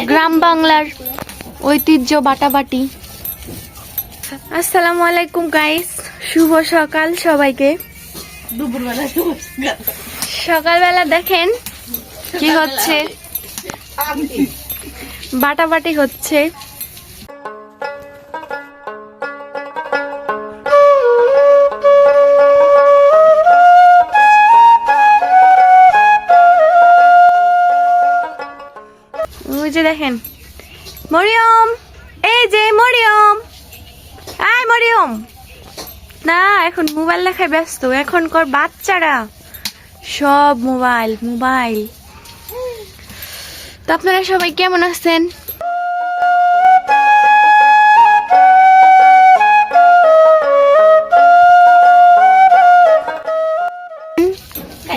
গ্রাম বাংলার ঐতিহ্য বাটাবাটি। আসসালামু আলাইকুম গাইস, শুভ সকাল সবাইকে। সকালবেলা দেখেন কি হচ্ছে, বাটাবাটি হচ্ছে। ওই যে দেখেন মরিয়ম, এই যে মরিয়ম, আয় মরিয়ম। না, এখন মোবাইল দেখায় ব্যস্ত। এখনকার বাচ্চারা সব মোবাইল মোবাইল। তো আপনারা সবাই কেমন আছেন?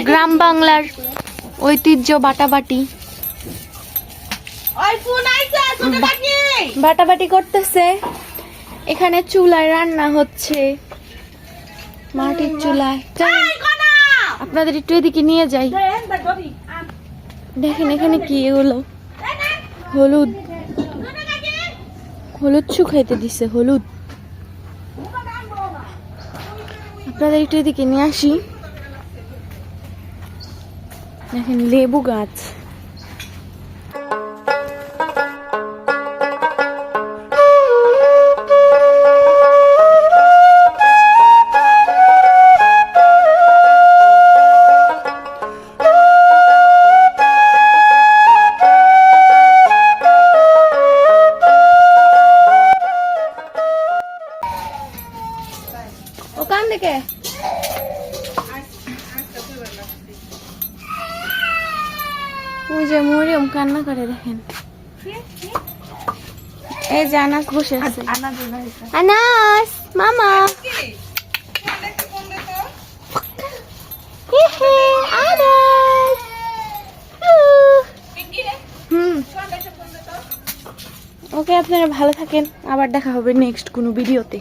গ্রাম বাংলার ঐতিহ্য বাটাবাটি। বাটাবাটি করতেছে, এখানে চুলায় রান্না হচ্ছে, মাটির চুলায়। আপনাদের একটু এদিকে নিয়ে যাই, দেখেন এখানে কি এগুলো হলুদ হলুদ শুকাইতে দিছে, হলুদ। আপনাদের একটু এদিকে নিয়ে আসি, দেখেন লেবু গাছ। ওখান থেকে ওই যে মরিয়ম কান্না করে, দেখেন এই যে আনাস বসে আছে। আনাস মামা, ওকে, আপনারা ভালো থাকেন, আবার দেখা হবে নেক্সট কোনো ভিডিওতে।